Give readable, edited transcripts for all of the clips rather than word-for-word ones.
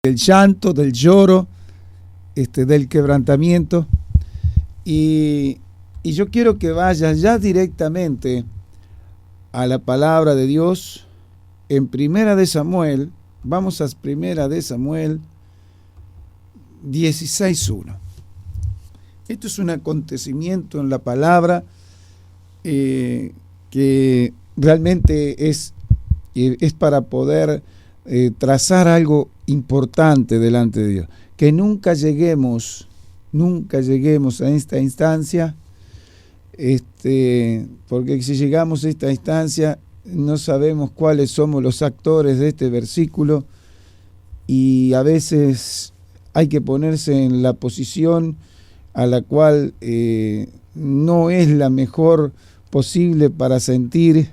del llanto, del lloro, del quebrantamiento. Y yo quiero que vayas ya directamente a la palabra de Dios en Primera de Samuel. Vamos a Primera de Samuel 16:1. Esto es un acontecimiento en la palabra que realmente es para poder trazar algo importante delante de Dios. Que nunca lleguemos a esta instancia, porque si llegamos a esta instancia no sabemos cuáles somos los actores de este versículo, y a veces hay que ponerse en la posición a la cual no es la mejor posible para sentir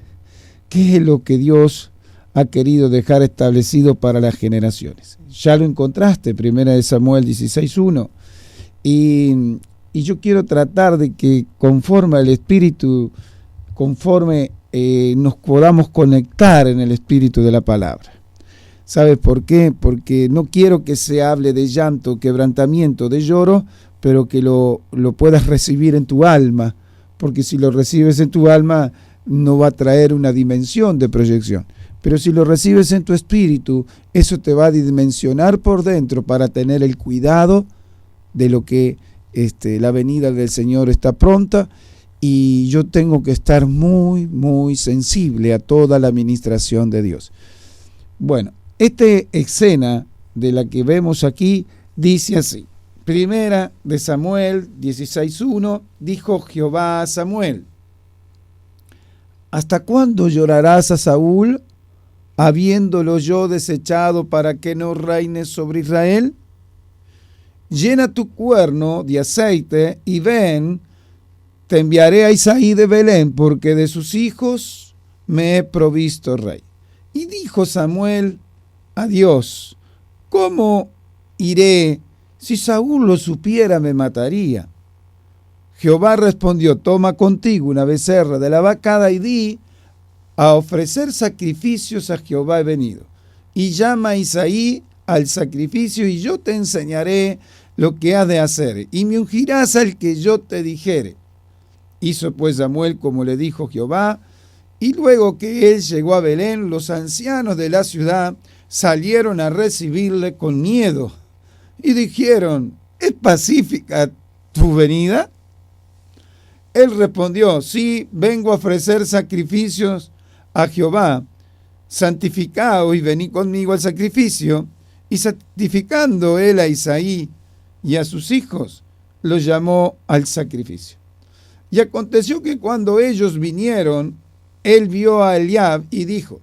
qué es lo que Dios ha querido dejar establecido para las generaciones. Ya lo encontraste, Primera de Samuel 16:1, y yo quiero tratar de que conforme al Espíritu, nos podamos conectar en el Espíritu de la palabra. ¿Sabes por qué? Porque no quiero que se hable de llanto, quebrantamiento, de lloro, pero que lo puedas recibir en tu alma, porque si lo recibes en tu alma no va a traer una dimensión de proyección. Pero si lo recibes en tu espíritu, eso te va a dimensionar por dentro para tener el cuidado de lo que la venida del Señor está pronta, y yo tengo que estar muy, muy sensible a toda la administración de Dios. Bueno, esta escena de la que vemos aquí dice así. Primera de Samuel 16:1, dijo Jehová a Samuel: ¿hasta cuándo llorarás a Saúl, habiéndolo yo desechado para que no reine sobre Israel? Llena tu cuerno de aceite y ven, te enviaré a Isaí de Belén, porque de sus hijos me he provisto rey. Y dijo Samuel a Dios: ¿cómo iré? Si Saúl lo supiera, me mataría. Jehová respondió: toma contigo una becerra de la vacada y di: a ofrecer sacrificios a Jehová he venido. Y llama a Isaí al sacrificio, y yo te enseñaré lo que has de hacer, y me ungirás al que yo te dijere. Hizo pues Samuel como le dijo Jehová, y luego que él llegó a Belén, los ancianos de la ciudad salieron a recibirle con miedo, y dijeron: ¿es pacífica tu venida? Él respondió: sí, vengo a ofrecer sacrificios a Jehová. Santificaos y venid conmigo al sacrificio. Y santificando él a Isaí y a sus hijos, los llamó al sacrificio. Y aconteció que cuando ellos vinieron, él vio a Eliab y dijo: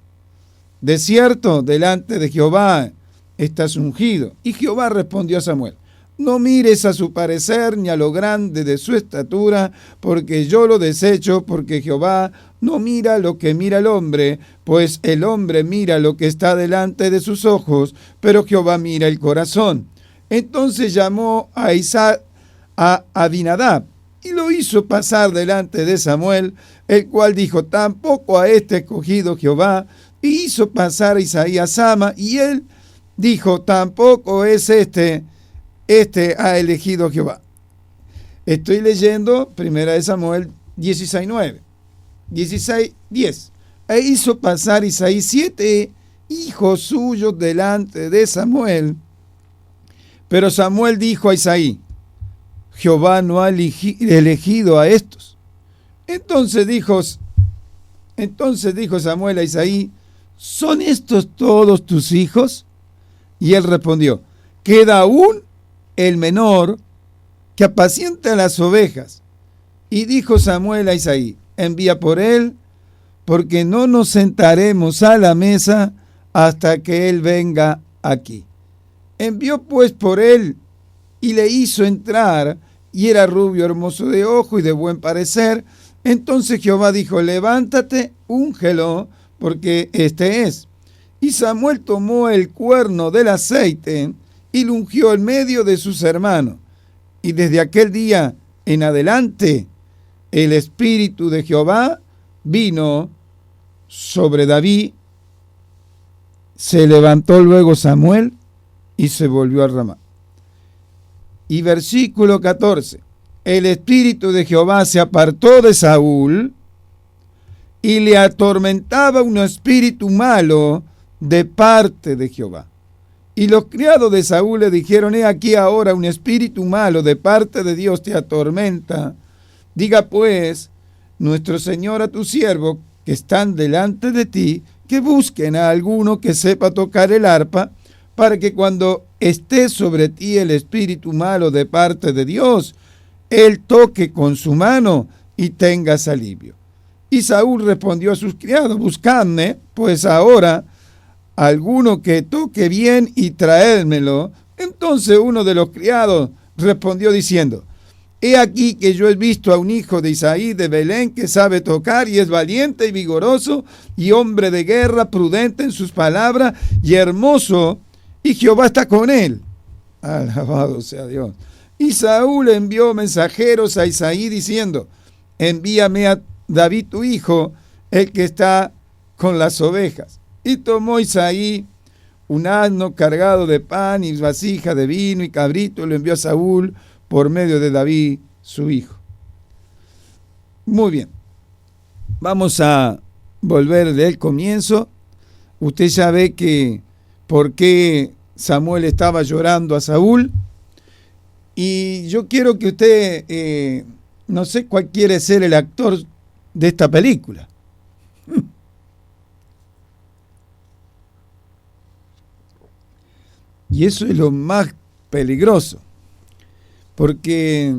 de cierto, delante de Jehová estás ungido. Y Jehová respondió a Samuel: no mires a su parecer ni a lo grande de su estatura, porque yo lo desecho, porque Jehová no mira lo que mira el hombre, pues el hombre mira lo que está delante de sus ojos, pero Jehová mira el corazón. Entonces llamó a Abinadab y lo hizo pasar delante de Samuel, el cual dijo: tampoco a este escogido Jehová. Y hizo pasar a Isaí a Sama, y él dijo: tampoco es este ha elegido Jehová. Estoy leyendo Primera de Samuel 16:9, 16:10. E hizo pasar Isaí 7 hijos suyos delante de Samuel. Pero Samuel dijo a Isaí: Jehová no ha elegido a estos. Entonces dijo Samuel a Isaí: ¿son estos todos tus hijos? Y él respondió: queda aún el menor, que apacienta las ovejas. Y dijo Samuel a Isaí: envía por él, porque no nos sentaremos a la mesa hasta que él venga aquí. Envió pues por él, y le hizo entrar, y era rubio, hermoso de ojo y de buen parecer. Entonces Jehová dijo: levántate, úngelo, porque este es. Y Samuel tomó el cuerno del aceite y lo ungió en medio de sus hermanos. Y desde aquel día en adelante, el Espíritu de Jehová vino sobre David. Se levantó luego Samuel y se volvió a Ramá. Y versículo 14. El espíritu de Jehová se apartó de Saúl y le atormentaba un espíritu malo de parte de Jehová. Y los criados de Saúl le dijeron: he aquí ahora un espíritu malo de parte de Dios te atormenta. Diga pues nuestro Señor a tu siervo que están delante de ti, que busquen a alguno que sepa tocar el arpa, para que cuando esté sobre ti el espíritu malo de parte de Dios, él toque con su mano y tengas alivio. Y Saúl respondió a sus criados: buscadme pues ahora alguno que toque bien y traédmelo. Entonces uno de los criados respondió diciendo: he aquí que yo he visto a un hijo de Isaí de Belén que sabe tocar y es valiente y vigoroso y hombre de guerra, prudente en sus palabras y hermoso, y Jehová está con él. Alabado sea Dios. Y Saúl envió mensajeros a Isaí diciendo: envíame a David tu hijo, el que está con las ovejas. Y tomó Isaí un asno cargado de pan y vasija de vino y cabrito, y lo envió a Saúl por medio de David, su hijo. Muy bien. Vamos a volver del comienzo. Usted ya ve que por qué Samuel estaba llorando a Saúl. Y yo quiero que usted, no sé cuál quiere ser el actor de esta película. Y eso es lo más peligroso, porque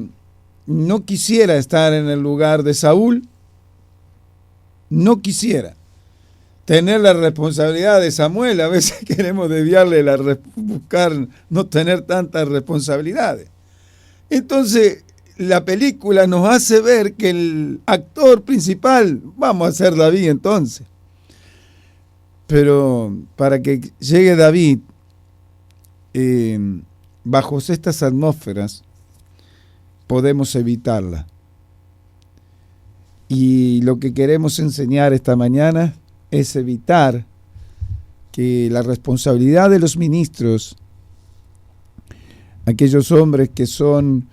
no quisiera estar en el lugar de Saúl, no quisiera tener la responsabilidad de Samuel. A veces queremos desviarle, buscar no tener tantas responsabilidades. Entonces, la película nos hace ver que el actor principal, vamos a ser David entonces. Pero para que llegue David bajo estas atmósferas, podemos evitarla. Y lo que queremos enseñar esta mañana es evitar que la responsabilidad de los ministros, aquellos hombres que son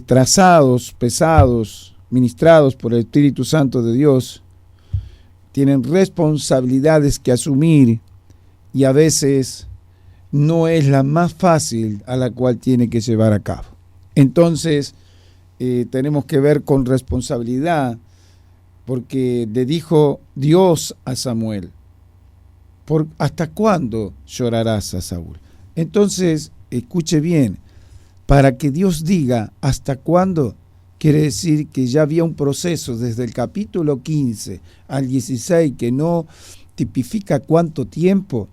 trazados, pesados, ministrados por el Espíritu Santo de Dios, tienen responsabilidades que asumir y a veces no es la más fácil a la cual tiene que llevar a cabo. Entonces, tenemos que ver con responsabilidad, porque le dijo Dios a Samuel: ¿hasta cuándo llorarás a Saúl? Entonces, escuche bien, para que Dios diga hasta cuándo, quiere decir que ya había un proceso desde el capítulo 15 al 16 que no tipifica cuánto tiempo,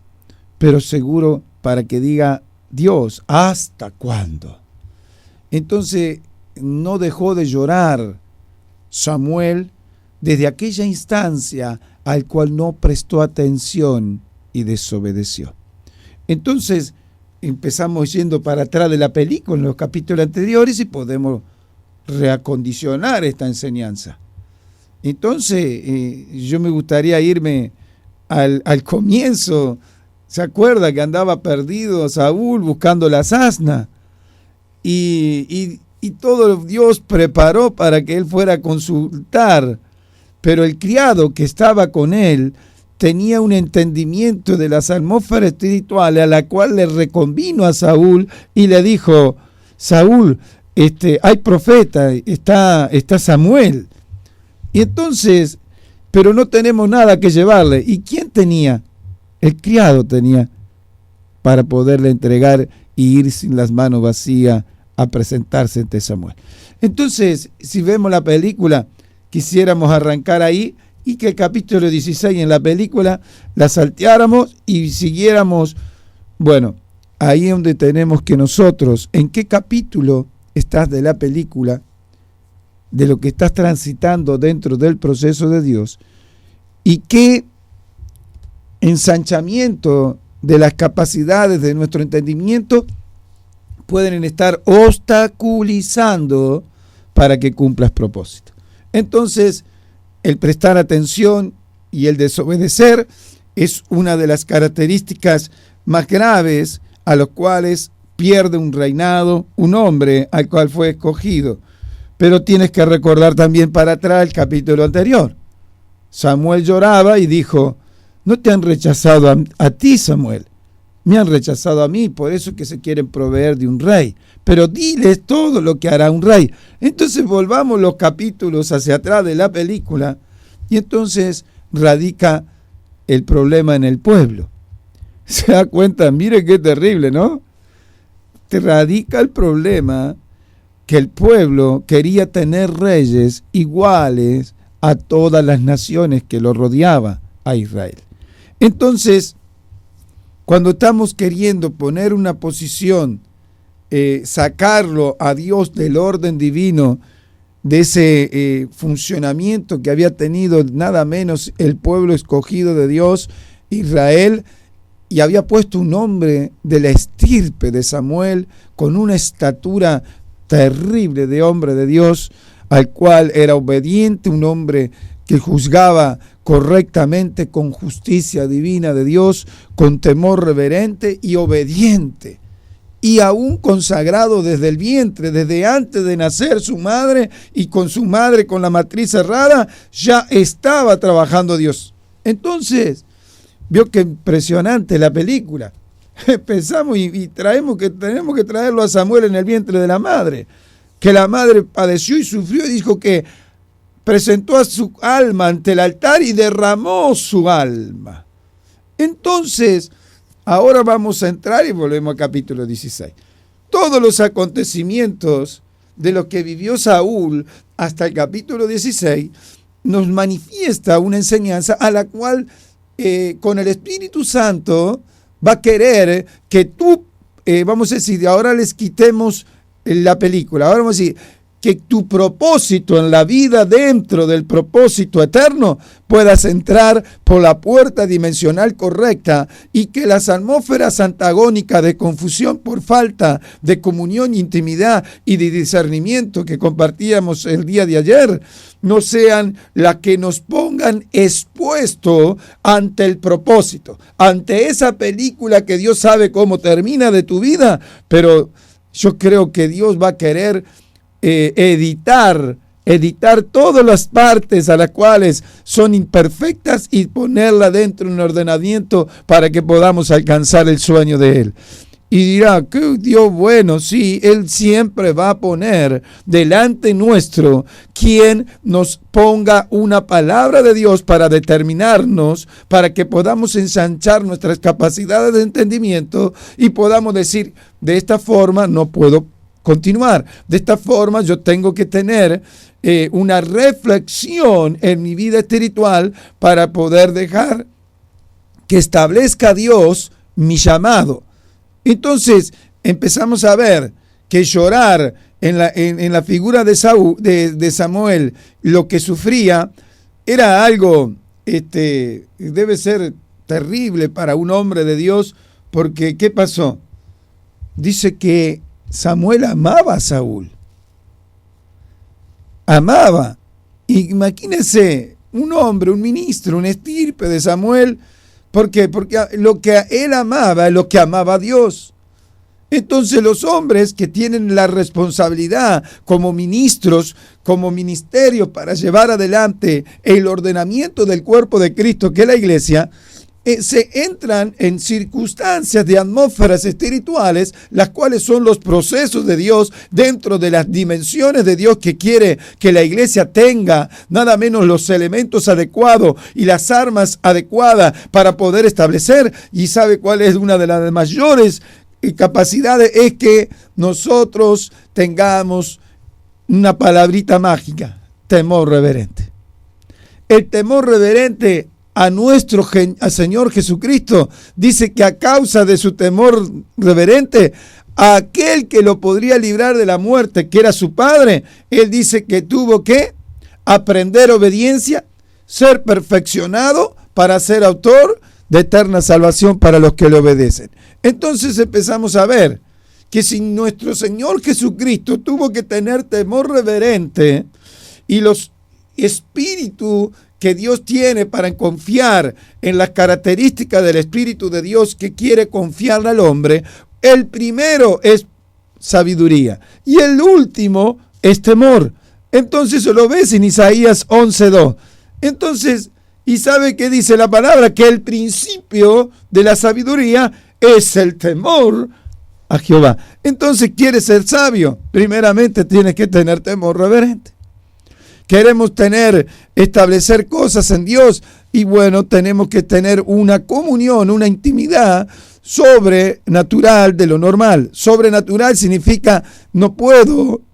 pero seguro para que diga Dios, ¿hasta cuándo? Entonces no dejó de llorar Samuel desde aquella instancia al cual no prestó atención y desobedeció. Entonces empezamos yendo para atrás de la película en los capítulos anteriores y podemos reacondicionar esta enseñanza. Entonces yo me gustaría irme al comienzo. ¿Se acuerda que andaba perdido Saúl buscando las asnas? Y todo Dios preparó para que él fuera a consultar. Pero el criado que estaba con él tenía un entendimiento de las atmósferas espirituales, a la cual le reconvino a Saúl y le dijo: Saúl, hay profeta, está Samuel. Y entonces, pero no tenemos nada que llevarle. ¿Y quién tenía? El criado tenía para poderle entregar y ir sin las manos vacías a presentarse ante Samuel. Entonces, si vemos la película, quisiéramos arrancar ahí y que el capítulo 16 en la película la salteáramos y siguiéramos. Bueno, ahí es donde tenemos que nosotros, ¿en qué capítulo estás de la película, de lo que estás transitando dentro del proceso de Dios, y qué ensanchamiento de las capacidades de nuestro entendimiento pueden estar obstaculizando para que cumplas propósito? Entonces, el prestar atención y el desobedecer es una de las características más graves a los cuales pierde un reinado un hombre al cual fue escogido. Pero tienes que recordar también para atrás el capítulo anterior. Samuel lloraba y dijo: no te han rechazado a ti, Samuel, me han rechazado a mí, por eso que se quieren proveer de un rey. Pero diles todo lo que hará un rey. Entonces volvamos los capítulos hacia atrás de la película y entonces radica el problema en el pueblo. ¿Se da cuenta? Mire qué terrible, ¿no? Te radica el problema que el pueblo quería tener reyes iguales a todas las naciones que lo rodeaba a Israel. Entonces, cuando estamos queriendo poner una posición, sacarlo a Dios del orden divino, de ese funcionamiento que había tenido nada menos el pueblo escogido de Dios, Israel, y había puesto un hombre de la estirpe de Samuel con una estatura terrible de hombre de Dios, al cual era obediente, un hombre que juzgaba correctamente con justicia divina de Dios, con temor reverente y obediente, y aún consagrado desde el vientre, desde antes de nacer su madre, y con su madre con la matriz cerrada, ya estaba trabajando Dios. Entonces, vio que impresionante la película. Pensamos y tenemos que traerlo a Samuel en el vientre de la madre, que la madre padeció y sufrió y dijo que presentó a su alma ante el altar y derramó su alma. Entonces, ahora vamos a entrar y volvemos al capítulo 16. Todos los acontecimientos de lo que vivió Saúl hasta el capítulo 16 nos manifiesta una enseñanza a la cual con el Espíritu Santo va a querer que tú, vamos a decir, ahora les quitemos la película, ahora vamos a decir, que tu propósito en la vida dentro del propósito eterno puedas entrar por la puerta dimensional correcta y que las atmósferas antagónicas de confusión por falta de comunión, intimidad y de discernimiento que compartíamos el día de ayer no sean las que nos pongan expuesto ante el propósito, ante esa película que Dios sabe cómo termina de tu vida, pero yo creo que Dios va a querer editar todas las partes a las cuales son imperfectas y ponerla dentro de un ordenamiento para que podamos alcanzar el sueño de Él. Y dirá, que Dios bueno, sí, Él siempre va a poner delante nuestro quien nos ponga una palabra de Dios para determinarnos, para que podamos ensanchar nuestras capacidades de entendimiento y podamos decir, de esta forma no puedo continuar. De esta forma yo tengo que tener una reflexión en mi vida espiritual para poder dejar que establezca Dios mi llamado. Entonces empezamos a ver que llorar en la figura de Samuel, lo que sufría, era algo, debe ser terrible para un hombre de Dios, porque ¿qué pasó? Dice que Samuel amaba a Saúl. Amaba. Imagínense, un hombre, un ministro, un estirpe de Samuel. ¿Por qué? Porque lo que él amaba es lo que amaba a Dios. Entonces los hombres que tienen la responsabilidad como ministros, como ministerio para llevar adelante el ordenamiento del cuerpo de Cristo, que es la iglesia, se entran en circunstancias de atmósferas espirituales, las cuales son los procesos de Dios dentro de las dimensiones de Dios que quiere que la iglesia tenga, nada menos los elementos adecuados y las armas adecuadas para poder establecer. Y sabe cuál es una de las mayores capacidades, es que nosotros tengamos una palabrita mágica: temor reverente. El temor reverente a nuestro Señor Jesucristo dice que a causa de su temor reverente, a aquel que lo podría librar de la muerte, que era su Padre, Él dice que tuvo que aprender obediencia, ser perfeccionado para ser autor de eterna salvación para los que le obedecen. Entonces empezamos a ver que si nuestro Señor Jesucristo tuvo que tener temor reverente, y los espíritus que Dios tiene para confiar en las características del Espíritu de Dios que quiere confiarle al hombre, el primero es sabiduría y el último es temor. Entonces eso lo ves en Isaías 11:2. Entonces, ¿y sabe qué dice la palabra? Que el principio de la sabiduría es el temor a Jehová. Entonces, ¿quieres ser sabio? Primeramente tienes que tener temor reverente. Queremos establecer cosas en Dios y bueno, tenemos que tener una comunión, una intimidad sobrenatural de lo normal. Sobrenatural significa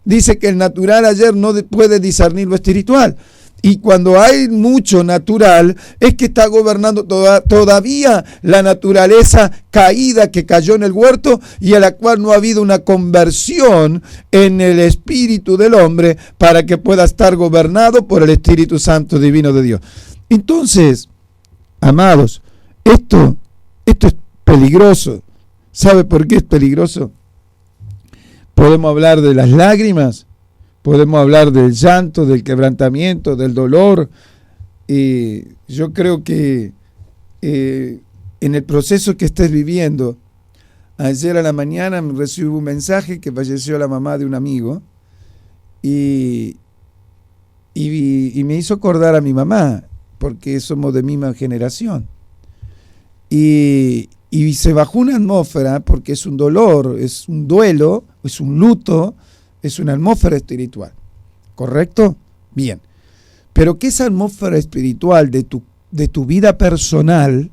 dice que el natural ayer no puede discernir lo espiritual. Y cuando hay mucho natural, es que está gobernando todavía la naturaleza caída que cayó en el huerto y a la cual no ha habido una conversión en el espíritu del hombre para que pueda estar gobernado por el Espíritu Santo Divino de Dios. Entonces, amados, esto es peligroso. ¿Sabe por qué es peligroso? Podemos hablar de las lágrimas. Podemos hablar del llanto, del quebrantamiento, del dolor. Yo creo que en el proceso que estés viviendo, ayer a la mañana me recibí un mensaje que falleció la mamá de un amigo y me hizo acordar a mi mamá, porque somos de misma generación. Y se bajó una atmósfera, porque es un dolor, es un duelo, es un luto, es una atmósfera espiritual, ¿correcto? Bien, pero que esa atmósfera espiritual de tu vida personal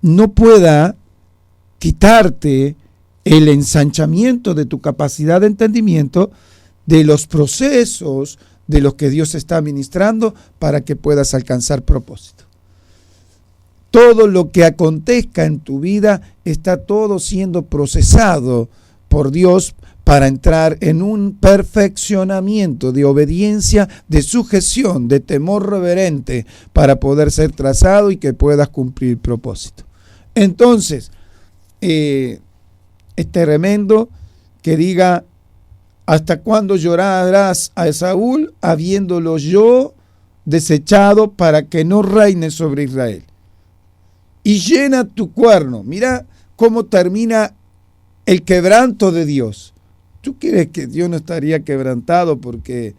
no pueda quitarte el ensanchamiento de tu capacidad de entendimiento de los procesos de los que Dios está ministrando para que puedas alcanzar propósito. Todo lo que acontezca en tu vida está todo siendo procesado por Dios para entrar en un perfeccionamiento de obediencia, de sujeción, de temor reverente, para poder ser trazado y que puedas cumplir propósito. Entonces, es tremendo que diga, ¿hasta cuándo llorarás a Saúl, habiéndolo yo desechado para que no reine sobre Israel? Y llena tu cuerno. Mira cómo termina el quebranto de Dios. ¿Tú crees que Dios no estaría quebrantado porque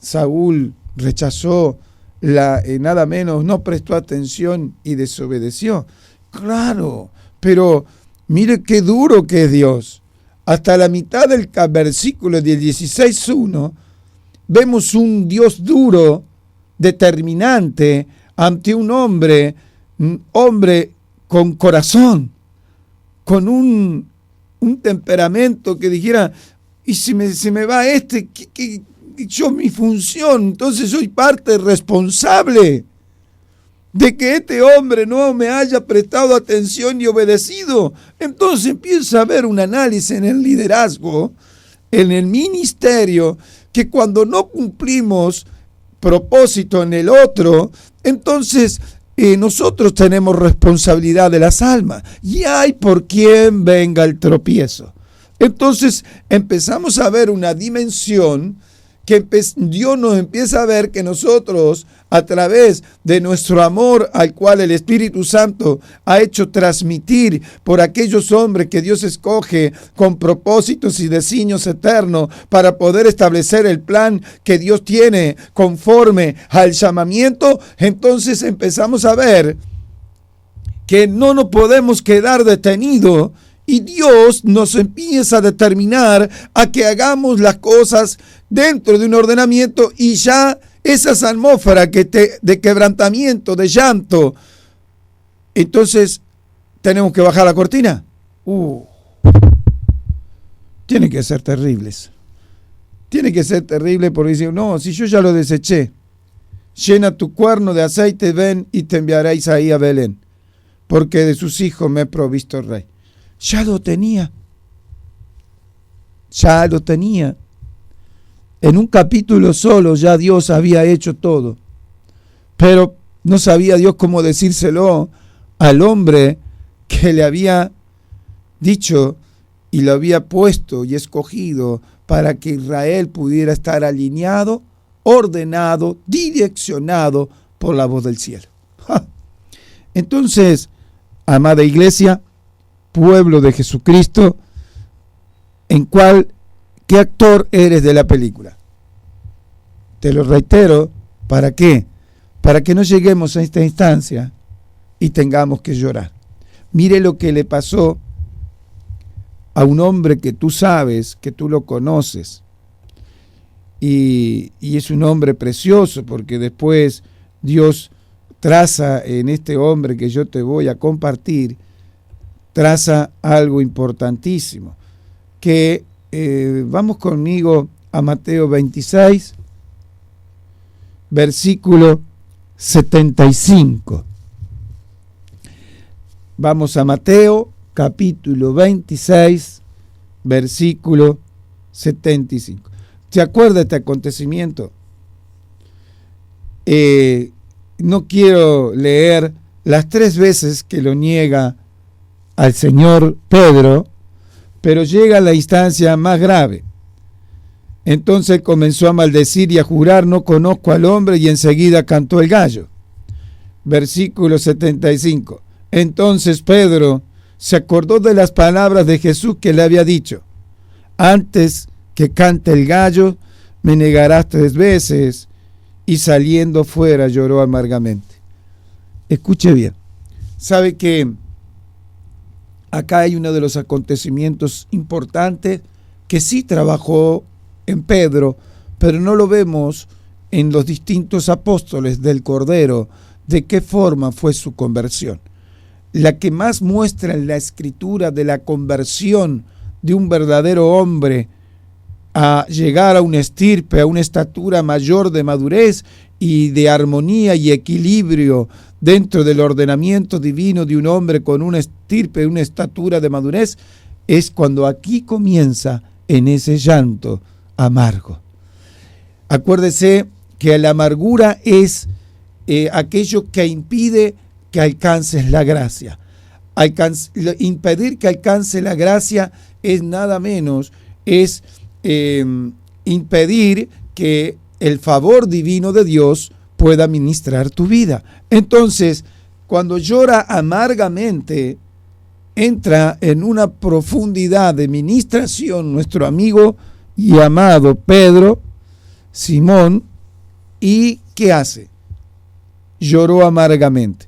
Saúl rechazó nada menos, no prestó atención y desobedeció? Claro, pero mire qué duro que es Dios. Hasta la mitad del versículo del 16:1 vemos un Dios duro, determinante, ante un hombre con corazón, con un temperamento que dijera, y si me va yo mi función, entonces soy parte responsable de que este hombre no me haya prestado atención y obedecido. Entonces empieza a haber un análisis en el liderazgo, en el ministerio, que cuando no cumplimos propósito en el otro, entonces nosotros tenemos responsabilidad de las almas y hay por quien venga el tropiezo. Entonces empezamos a ver una dimensión que Dios nos empieza a ver que nosotros, a través de nuestro amor al cual el Espíritu Santo ha hecho transmitir por aquellos hombres que Dios escoge con propósitos y designios eternos para poder establecer el plan que Dios tiene conforme al llamamiento, entonces empezamos a ver que no nos podemos quedar detenidos. Y Dios nos empieza a determinar a que hagamos las cosas dentro de un ordenamiento y ya esas atmósferas de quebrantamiento, de llanto, entonces tenemos que bajar la cortina. Tienen que ser terribles. Tiene que ser terrible porque dicen, no, si yo ya lo deseché, llena tu cuerno de aceite, ven y te enviaréis ahí a Belén, porque de sus hijos me he provisto el rey. Ya lo tenía. En un capítulo solo ya Dios había hecho todo. Pero no sabía Dios cómo decírselo al hombre que le había dicho y lo había puesto y escogido para que Israel pudiera estar alineado, ordenado, direccionado por la voz del cielo. Entonces, amada iglesia, pueblo de Jesucristo, qué actor eres de la película. Te lo reitero, ¿para qué? Para que no lleguemos a esta instancia y tengamos que llorar. Mire lo que le pasó a un hombre que tú sabes, que tú lo conoces, y es un hombre precioso, porque después Dios traza en este hombre que yo te voy a compartir, traza algo importantísimo, que vamos conmigo a Mateo 26, versículo 75. Vamos a Mateo capítulo 26, versículo 75. ¿Te acuerdas de este acontecimiento? No quiero leer las 3 veces que lo niega al Señor Pedro, pero llega a la instancia más grave. Entonces comenzó a maldecir y a jurar: no conozco al hombre, y enseguida cantó el gallo. Versículo 75. Entonces Pedro se acordó de las palabras de Jesús que le había dicho: antes que cante el gallo, me negarás 3 veces. Y saliendo fuera lloró amargamente. Escuche bien. Sabe que acá hay uno de los acontecimientos importantes que sí trabajó en Pedro, pero no lo vemos en los distintos apóstoles del Cordero de qué forma fue su conversión. La que más muestra en la Escritura de la conversión de un verdadero hombre a llegar a una estirpe, a una estatura mayor de madurez y de armonía y equilibrio dentro del ordenamiento divino de un hombre con una estirpe, una estatura de madurez, es cuando aquí comienza en ese llanto amargo. Acuérdese que la amargura es aquello que impide que alcances la gracia. Impedir que alcance la gracia es nada menos, es impedir que el favor divino de Dios pueda ministrar tu vida. Entonces, cuando llora amargamente, entra en una profundidad de ministración nuestro amigo y amado Pedro, Simón, ¿y qué hace? Lloró amargamente.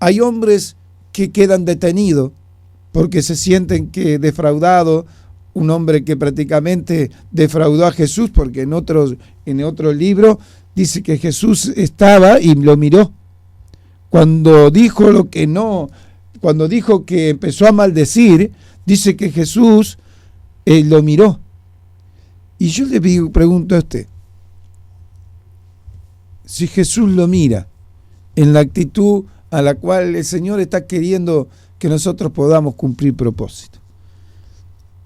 Hay hombres que quedan detenidos porque se sienten que defraudados. Un hombre que prácticamente defraudó a Jesús, porque en otro libro dice que Jesús estaba y lo miró. Cuando dijo lo que no, cuando dijo que empezó a maldecir, dice que Jesús lo miró. Y yo le pregunto a usted, si Jesús lo mira en la actitud a la cual el Señor está queriendo que nosotros podamos cumplir propósito,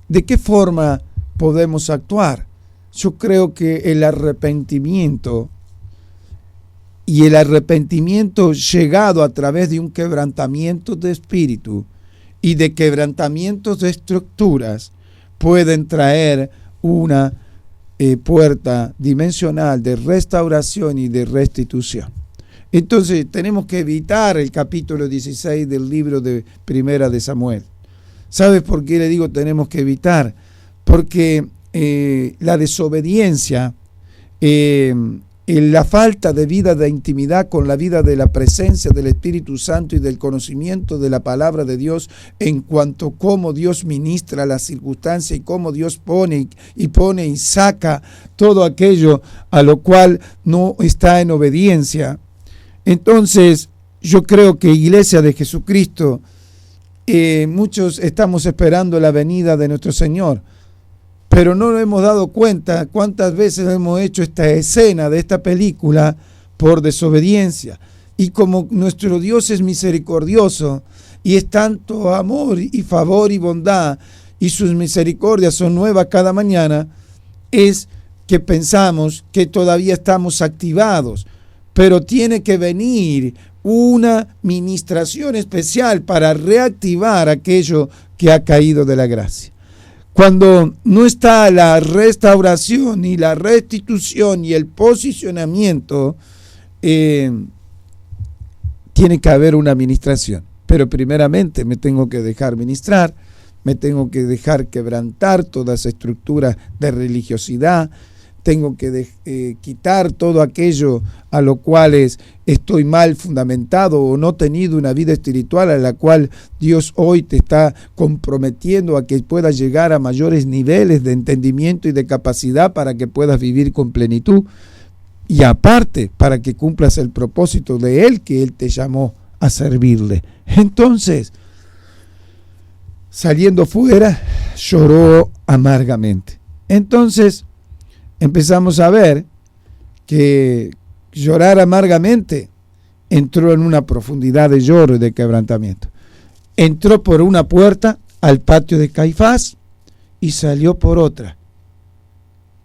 ¿de qué forma podemos actuar? Yo creo que el arrepentimiento, y el arrepentimiento llegado a través de un quebrantamiento de espíritu y de quebrantamientos de estructuras, pueden traer una puerta dimensional de restauración y de restitución. Entonces tenemos que evitar el capítulo 16 del libro de Primera de Samuel. ¿Sabes por qué le digo tenemos que evitar? Porque la desobediencia, la falta de vida de intimidad con la vida de la presencia del Espíritu Santo y del conocimiento de la palabra de Dios en cuanto a cómo Dios ministra las circunstancias y cómo Dios pone y saca todo aquello a lo cual no está en obediencia. Entonces, yo creo que Iglesia de Jesucristo, muchos estamos esperando la venida de nuestro Señor, pero no nos hemos dado cuenta cuántas veces hemos hecho esta escena de esta película por desobediencia. Y como nuestro Dios es misericordioso y es tanto amor y favor y bondad, y sus misericordias son nuevas cada mañana, es que pensamos que todavía estamos activados, pero tiene que venir una ministración especial para reactivar aquello que ha caído de la gracia. Cuando no está la restauración y la restitución y el posicionamiento, tiene que haber una ministración. Pero primeramente me tengo que dejar ministrar, me tengo que dejar quebrantar todas las estructuras de religiosidad, tengo que quitar todo aquello a lo cual estoy mal fundamentado o no tenido una vida espiritual a la cual Dios hoy te está comprometiendo a que puedas llegar a mayores niveles de entendimiento y de capacidad para que puedas vivir con plenitud y aparte para que cumplas el propósito de Él que Él te llamó a servirle. Entonces, saliendo fuera, lloró amargamente. Entonces, empezamos a ver que llorar amargamente entró en una profundidad de lloro y de quebrantamiento. Entró por una puerta al patio de Caifás y salió por otra,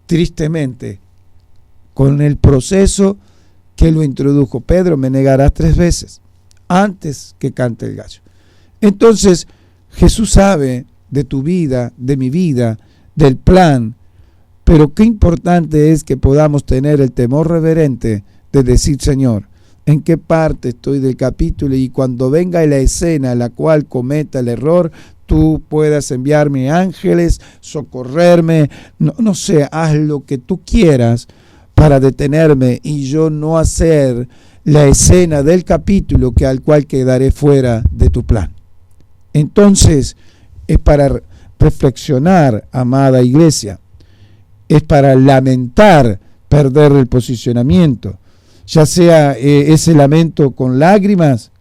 tristemente, con el proceso que lo introdujo. Pedro, me negarás 3 veces antes que cante el gallo. Entonces, Jesús sabe de tu vida, de mi vida, del plan. Pero qué importante es que podamos tener el temor reverente de decir, Señor, ¿en qué parte estoy del capítulo? Y cuando venga la escena en la cual cometa el error, tú puedas enviarme ángeles, socorrerme, no sé, haz lo que tú quieras para detenerme y yo no hacer la escena del capítulo al cual quedaré fuera de tu plan. Entonces, es para reflexionar, amada iglesia. Es para lamentar perder el posicionamiento, ya sea ese lamento con lágrimas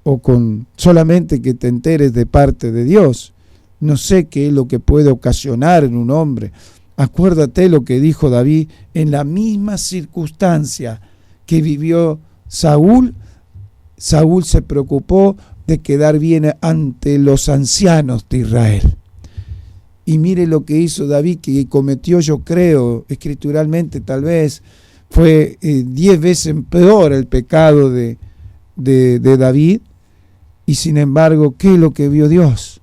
o con solamente que te enteres de parte de Dios. No sé qué es lo que puede ocasionar en un hombre. Acuérdate lo que dijo David en la misma circunstancia que vivió Saúl. Saúl se preocupó de quedar bien ante los ancianos de Israel. Y mire lo que hizo David, que cometió, yo creo, escrituralmente tal vez, fue 10 veces peor el pecado de David. Y sin embargo, ¿qué es lo que vio Dios?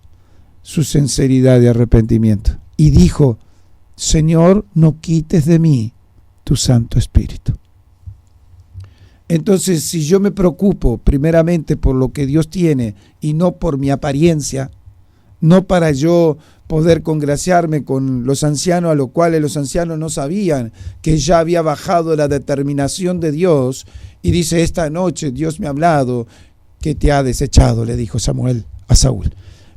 Su sinceridad de arrepentimiento. Y dijo, Señor, no quites de mí tu Santo Espíritu. Entonces, si yo me preocupo primeramente por lo que Dios tiene y no por mi apariencia, no para yo poder congraciarme con los ancianos, a lo cual los ancianos no sabían que ya había bajado la determinación de Dios, y dice, esta noche Dios me ha hablado que te ha desechado, le dijo Samuel a Saúl.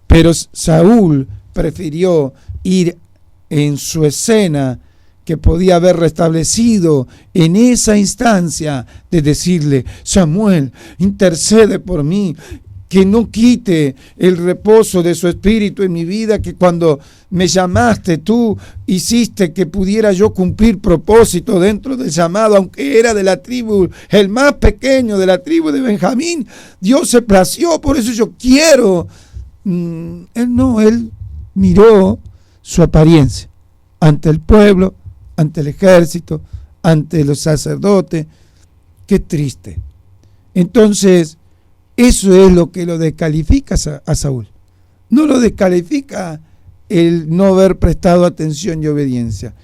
Pero Saúl prefirió ir en su escena que podía haber restablecido en esa instancia de decirle, Samuel, intercede por mí, que no quite el reposo de su espíritu en mi vida, que cuando me llamaste tú hiciste que pudiera yo cumplir propósito dentro del llamado, aunque era de la tribu, el más pequeño de la tribu de Benjamín, Dios se plació, por eso yo quiero. Él miró su apariencia ante el pueblo, ante el ejército, ante los sacerdotes. Qué triste. Entonces, eso es lo que lo descalifica a Saúl. No lo descalifica el no haber prestado atención y obediencia.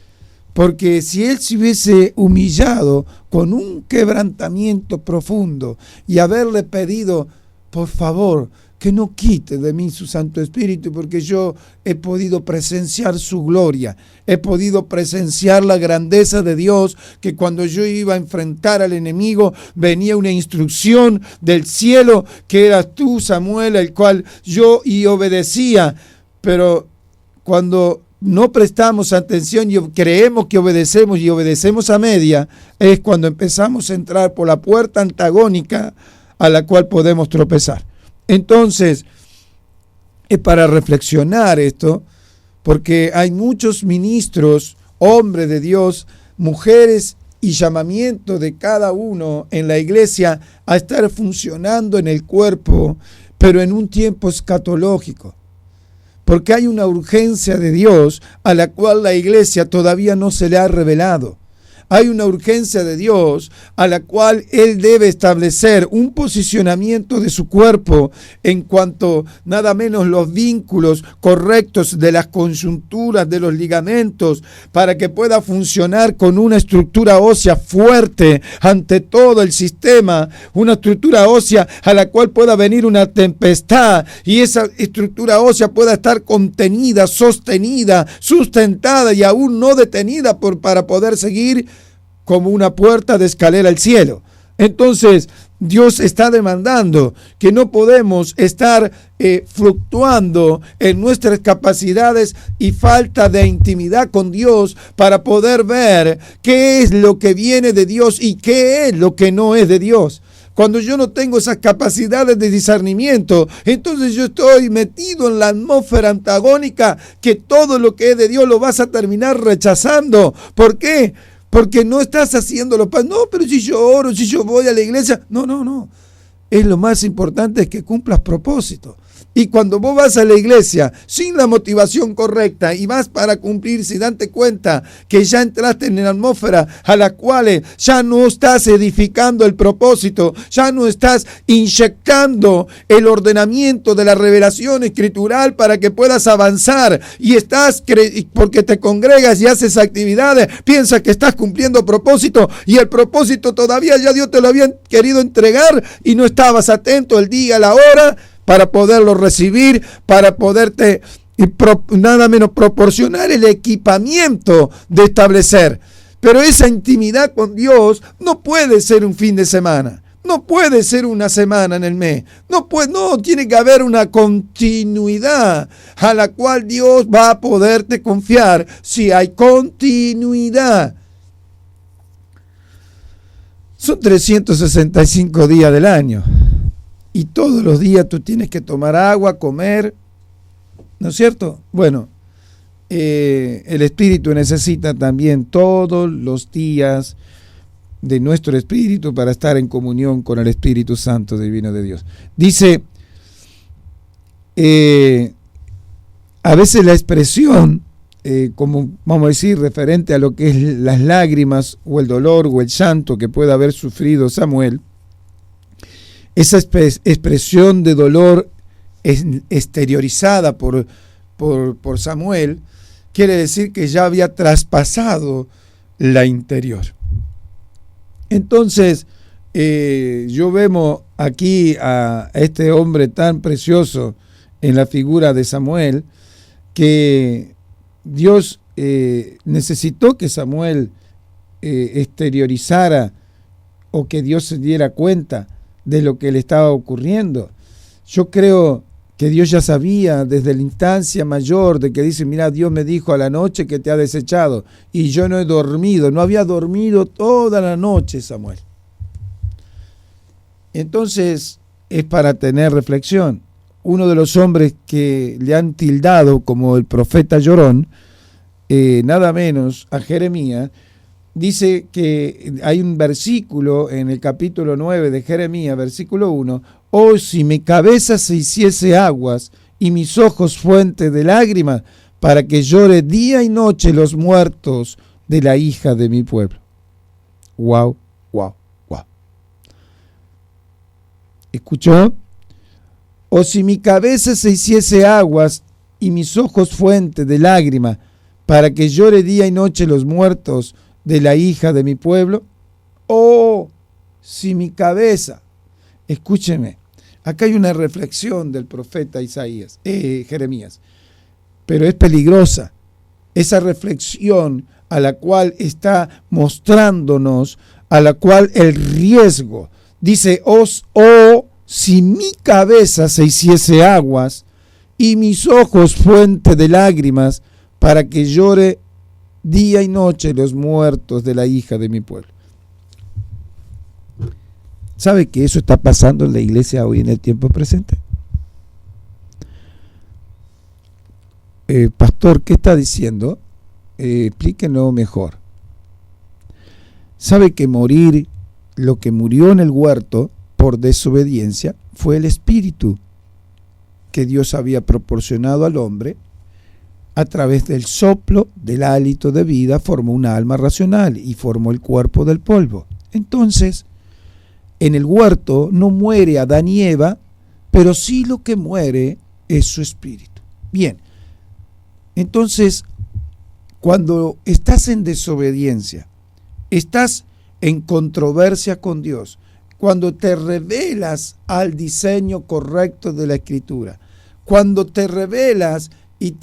Porque si él se hubiese humillado con un quebrantamiento profundo y haberle pedido, por favor, que no quite de mí su Santo Espíritu, porque yo he podido presenciar su gloria, he podido presenciar la grandeza de Dios, que cuando yo iba a enfrentar al enemigo, venía una instrucción del cielo, que eras tú, Samuel, el cual yo y obedecía. Pero cuando no prestamos atención y creemos que obedecemos y obedecemos a media, es cuando empezamos a entrar por la puerta antagónica a la cual podemos tropezar. Entonces, es para reflexionar esto, porque hay muchos ministros, hombres de Dios, mujeres y llamamiento de cada uno en la iglesia a estar funcionando en el cuerpo, pero en un tiempo escatológico. Porque hay una urgencia de Dios a la cual la iglesia todavía no se le ha revelado. hay una urgencia de Dios a la cual Él debe establecer un posicionamiento de su cuerpo en cuanto nada menos los vínculos correctos de las coyunturas de los ligamentos para que pueda funcionar con una estructura ósea fuerte ante todo el sistema, una estructura ósea a la cual pueda venir una tempestad y esa estructura ósea pueda estar contenida, sostenida, sustentada y aún no detenida para poder seguir como una puerta de escalera al cielo. Entonces, Dios está demandando que no podemos estar fluctuando en nuestras capacidades y falta de intimidad con Dios para poder ver qué es lo que viene de Dios y qué es lo que no es de Dios. Cuando yo no tengo esas capacidades de discernimiento, entonces yo estoy metido en la atmósfera antagónica que todo lo que es de Dios lo vas a terminar rechazando. ¿Por qué? Porque no estás haciéndolo. No, pero si yo oro, si yo voy a la iglesia. No. Es lo más importante es que cumplas propósito. Y cuando vos vas a la iglesia sin la motivación correcta y vas para cumplir sin darte cuenta que ya entraste en la atmósfera a la cual ya no estás edificando el propósito, ya no estás inyectando el ordenamiento de la revelación escritural para que puedas avanzar y estás, porque te congregas y haces actividades, piensas que estás cumpliendo propósito y el propósito todavía ya Dios te lo había querido entregar y no estabas atento el día, la hora, para poderlo recibir, para poderte nada menos proporcionar el equipamiento de establecer. Pero esa intimidad con Dios no puede ser un fin de semana, no puede ser una semana en el mes, no, tiene que haber una continuidad a la cual Dios va a poderte confiar si hay continuidad. Son 365 días del año. Y todos los días tú tienes que tomar agua, comer, ¿no es cierto? Bueno, el espíritu necesita también todos los días de nuestro espíritu para estar en comunión con el Espíritu Santo Divino de Dios. Dice, a veces la expresión, como vamos a decir, referente a lo que es las lágrimas o el dolor o el llanto que pueda haber sufrido Samuel, esa expresión de dolor exteriorizada por Samuel, quiere decir que ya había traspasado la interior. Entonces, yo vemos aquí a este hombre tan precioso en la figura de Samuel, que Dios necesitó que Samuel exteriorizara o que Dios se diera cuenta de lo que le estaba ocurriendo. Yo creo que Dios ya sabía desde la instancia mayor de que dice, mira, Dios me dijo a la noche que te ha desechado y yo no he dormido, no había dormido toda la noche Samuel. Entonces es para tener reflexión. Uno de los hombres que le han tildado como el profeta llorón, nada menos a Jeremías, dice que hay un versículo en el capítulo 9 de Jeremías, versículo 1, oh, si mi cabeza se hiciese aguas y mis ojos fuente de lágrimas, para que llore día y noche los muertos de la hija de mi pueblo. Wow. ¿Escuchó? O si mi cabeza se hiciese aguas y mis ojos fuente de lágrimas, para que llore día y noche los muertos de la hija de mi pueblo. Oh, si mi cabeza, escúcheme, acá hay una reflexión del profeta Jeremías, pero es peligrosa. Esa reflexión a la cual está mostrándonos, a la cual el riesgo, dice, oh, si mi cabeza se hiciese aguas y mis ojos fuente de lágrimas, para que llore día y noche los muertos de la hija de mi pueblo. ¿Sabe que eso está pasando en la iglesia hoy en el tiempo presente? Pastor, ¿qué está diciendo? Explíquenos mejor. ¿Sabe que morir, lo que murió en el huerto por desobediencia, fue el espíritu que Dios había proporcionado al hombre a través del soplo del hálito de vida formó una alma racional y formó el cuerpo del polvo. Entonces, en el huerto no muere Adán y Eva, pero sí lo que muere es su espíritu. Bien, entonces, cuando estás en desobediencia, estás en controversia con Dios, cuando te revelas al diseño correcto de la Escritura, cuando te revelas y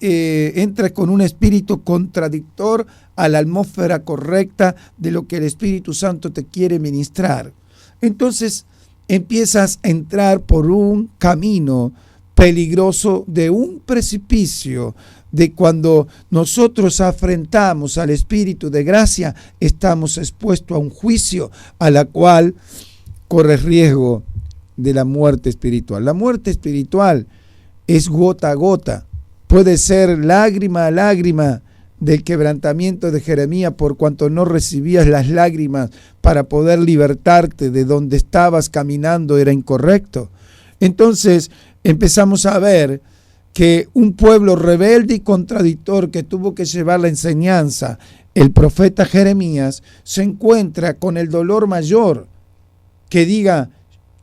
entras con un espíritu contradictor a la atmósfera correcta de lo que el Espíritu Santo te quiere ministrar, entonces empiezas a entrar por un camino peligroso de un precipicio, de cuando nosotros afrentamos al Espíritu de gracia, estamos expuestos a un juicio a la cual corre riesgo de la muerte espiritual. La muerte espiritual es gota a gota, puede ser lágrima a lágrima del quebrantamiento de Jeremías, por cuanto no recibías las lágrimas para poder libertarte de donde estabas caminando era incorrecto. Entonces empezamos a ver que un pueblo rebelde y contradictor que tuvo que llevar la enseñanza, el profeta Jeremías, se encuentra con el dolor mayor, que diga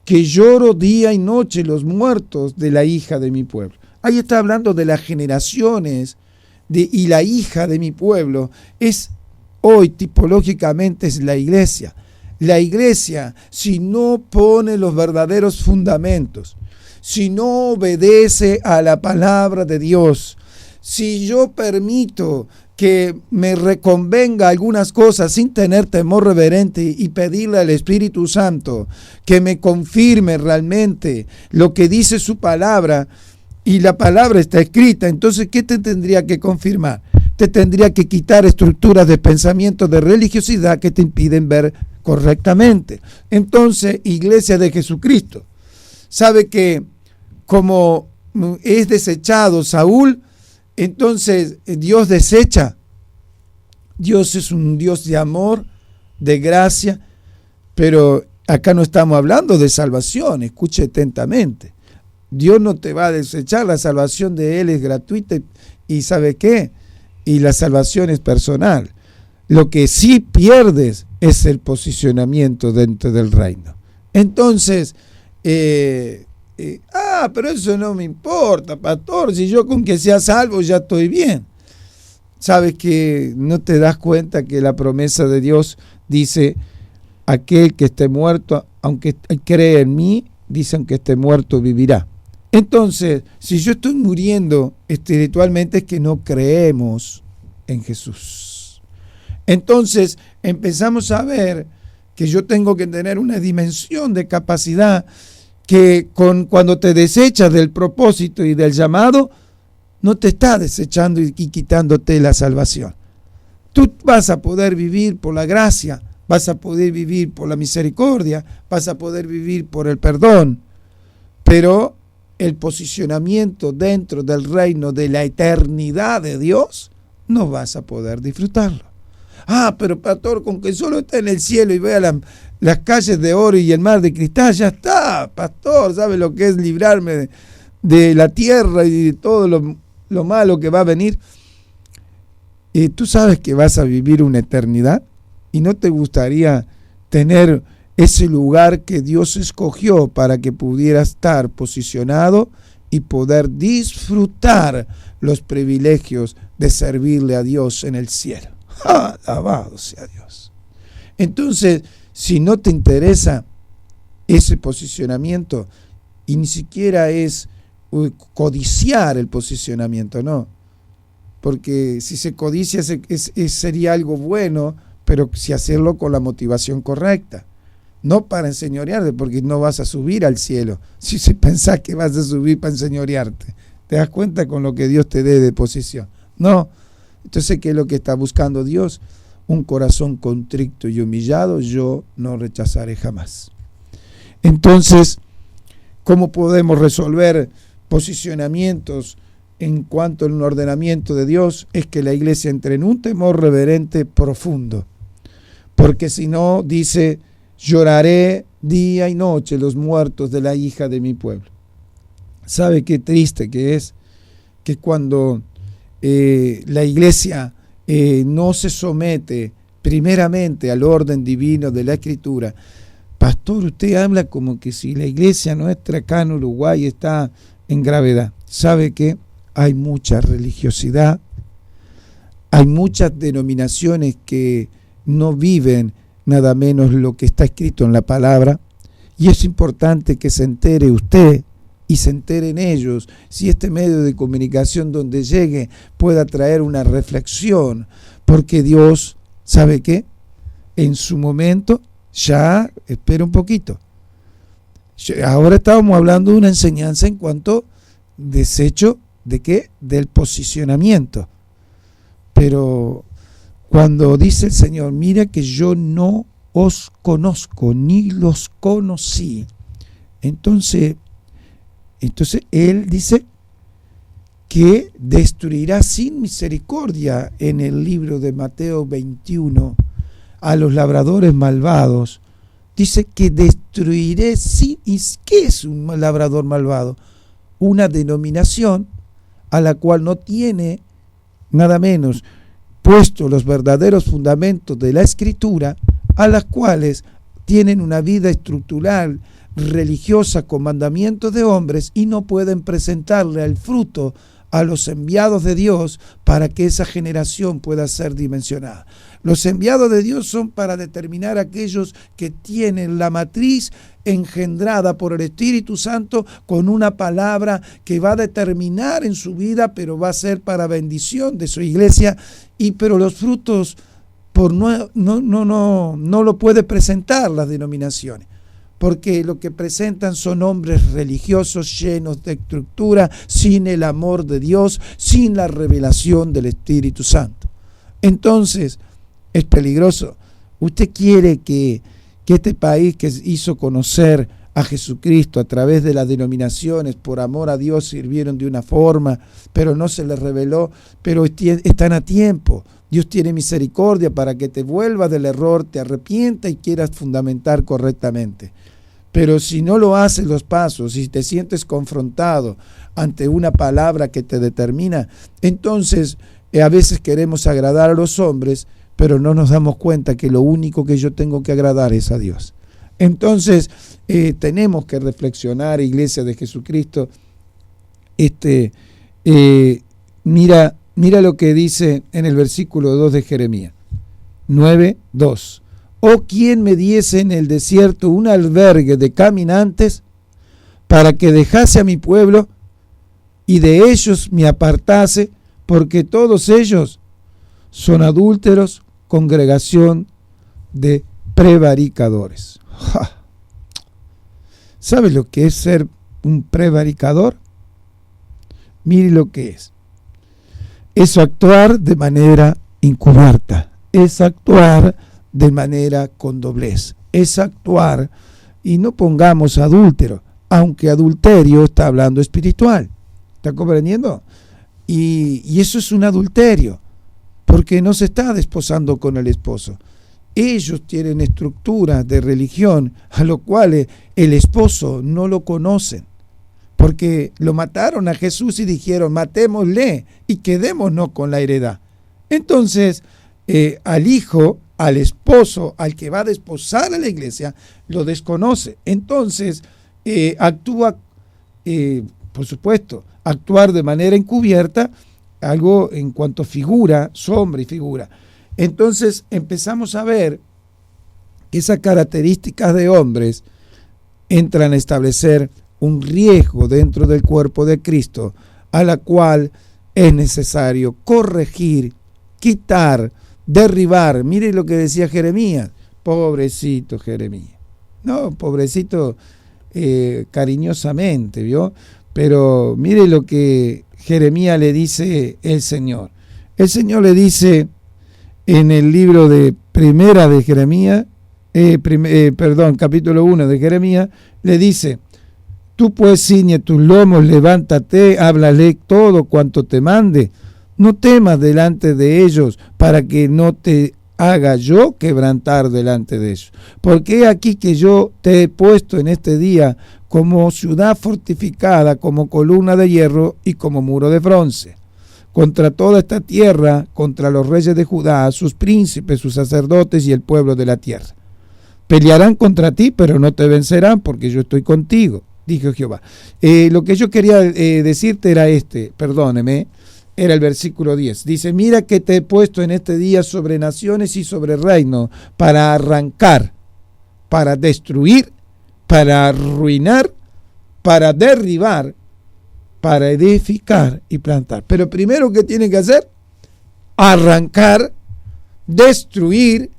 que lloro día y noche los muertos de la hija de mi pueblo. Ahí está hablando de las generaciones y la hija de mi pueblo es hoy tipológicamente es la iglesia. La iglesia, si no pone los verdaderos fundamentos, si no obedece a la palabra de Dios, si yo permito que me reconvenga algunas cosas sin tener temor reverente y pedirle al Espíritu Santo que me confirme realmente lo que dice su palabra, y la palabra está escrita, entonces ¿qué te tendría que confirmar? Te tendría que quitar estructuras de pensamiento de religiosidad que te impiden ver correctamente. Entonces, Iglesia de Jesucristo, sabe que como es desechado Saúl, entonces Dios desecha. Dios es un Dios de amor, de gracia, pero acá no estamos hablando de salvación, escuche atentamente. Dios no te va a desechar, la salvación de Él es gratuita y ¿sabe qué? Y la salvación es personal. Lo que sí pierdes es el posicionamiento dentro del reino. Entonces, pero eso no me importa, pastor, si yo con que sea salvo ya estoy bien. ¿Sabes que no te das cuenta que la promesa de Dios dice, aquel que esté muerto, aunque cree en mí, dice aunque esté muerto vivirá? Entonces, si yo estoy muriendo espiritualmente es que no creemos en Jesús. Entonces, empezamos a ver que yo tengo que tener una dimensión de capacidad que cuando te desechas del propósito y del llamado, no te está desechando y quitándote la salvación. Tú vas a poder vivir por la gracia, vas a poder vivir por la misericordia, vas a poder vivir por el perdón, pero el posicionamiento dentro del reino de la eternidad de Dios, no vas a poder disfrutarlo. Pero pastor, con que solo esté en el cielo y vea las calles de oro y el mar de cristal, ya está, pastor, ¿sabe lo que es librarme de la tierra y de todo lo malo que va a venir? Tú sabes que vas a vivir una eternidad y no te gustaría tener ese lugar que Dios escogió para que pudieras estar posicionado y poder disfrutar los privilegios de servirle a Dios en el cielo. Alabado sea Dios. Entonces, si no te interesa ese posicionamiento, y ni siquiera es codiciar el posicionamiento, no, porque si se codicia sería algo bueno, pero si hacerlo con la motivación correcta, no para enseñorearte, porque no vas a subir al cielo si pensás que vas a subir para enseñorearte. ¿Te das cuenta con lo que Dios te dé de posición? No. Entonces, ¿qué es lo que está buscando Dios? Un corazón contrito y humillado, yo no rechazaré jamás. Entonces, ¿cómo podemos resolver posicionamientos en cuanto al ordenamiento de Dios? Es que la iglesia entre en un temor reverente profundo. Porque si no, dice, lloraré día y noche los muertos de la hija de mi pueblo. ¿Sabe qué triste que es que cuando la iglesia no se somete primeramente al orden divino de la Escritura, pastor, usted habla como que si la iglesia nuestra acá en Uruguay está en gravedad. ¿Sabe qué? Hay mucha religiosidad, hay muchas denominaciones que no viven nada menos lo que está escrito en la palabra, y es importante que se entere usted y se enteren ellos, si este medio de comunicación donde llegue pueda traer una reflexión, porque Dios, ¿sabe qué? En su momento, ya, espera un poquito, ahora estábamos hablando de una enseñanza en cuanto desecho de qué, del posicionamiento, pero cuando dice el Señor, mira que yo no os conozco ni los conocí, entonces Él dice que destruirá sin misericordia en el libro de Mateo 21 a los labradores malvados. Dice que destruiré sin... ¿Y qué es un labrador malvado? Una denominación a la cual no tiene nada menos puesto los verdaderos fundamentos de la Escritura, a las cuales tienen una vida estructural religiosa con mandamientos de hombres y no pueden presentarle el fruto a los enviados de Dios para que esa generación pueda ser dimensionada. Los enviados de Dios son para determinar aquellos que tienen la matriz engendrada por el Espíritu Santo con una palabra que va a determinar en su vida, pero va a ser para bendición de su iglesia, pero los frutos no lo puede presentar las denominaciones, porque lo que presentan son hombres religiosos llenos de estructura, sin el amor de Dios, sin la revelación del Espíritu Santo. Entonces, es peligroso. Usted quiere que este país que hizo conocer a Jesucristo a través de las denominaciones, por amor a Dios sirvieron de una forma, pero no se les reveló, pero están a tiempo. Dios tiene misericordia para que te vuelvas del error, te arrepientas y quieras fundamentar correctamente. Pero si no lo haces los pasos, si te sientes confrontado ante una palabra que te determina, entonces a veces queremos agradar a los hombres, pero no nos damos cuenta que lo único que yo tengo que agradar es a Dios. Entonces tenemos que reflexionar, Iglesia de Jesucristo. Mira lo que dice en el versículo 2 de Jeremías 9:2. Oh, ¿quién me diese en el desierto un albergue de caminantes para que dejase a mi pueblo y de ellos me apartase, porque todos ellos son adúlteros, congregación de prevaricadores. ¡Ja! ¿Sabe lo que es ser un prevaricador? Mire lo que es. Es actuar de manera encubierta, es actuar de manera con doblez, es actuar, y no pongamos adúltero, aunque adulterio está hablando espiritual, ¿está comprendiendo? Y eso es un adulterio, porque no se está desposando con el esposo. Ellos tienen estructuras de religión a lo cual el esposo no lo conocen, porque lo mataron a Jesús y dijeron, matémosle y quedémonos con la heredad. Entonces, al hijo, al esposo, al que va a desposar a la iglesia, lo desconoce. Entonces, actúa, por supuesto, actuar de manera encubierta, algo en cuanto a figura, sombra y figura. Entonces, empezamos a ver que esas características de hombres entran a establecer un riesgo dentro del cuerpo de Cristo, a la cual es necesario corregir, quitar, derribar. Mire lo que decía Jeremías. Pobrecito Jeremías. No, pobrecito cariñosamente, ¿vio? Pero mire lo que Jeremías le dice el Señor. El Señor le dice en el libro de Primera de Jeremías, capítulo 1 de Jeremías, le dice, tú pues ciñe tus lomos, levántate, háblale todo cuanto te mande, no temas delante de ellos, para que no te haga yo quebrantar delante de ellos. Porque he aquí que yo te he puesto en este día como ciudad fortificada, como columna de hierro y como muro de bronce. Contra toda esta tierra, contra los reyes de Judá, sus príncipes, sus sacerdotes y el pueblo de la tierra. Pelearán contra ti, pero no te vencerán, porque yo estoy contigo, dijo Jehová. Lo que yo quería decirte era era el versículo 10. Dice, mira que te he puesto en este día sobre naciones y sobre reinos, para arrancar, para destruir, para arruinar, para derribar, para edificar y plantar. Pero primero, ¿qué tiene que hacer? Arrancar, destruir,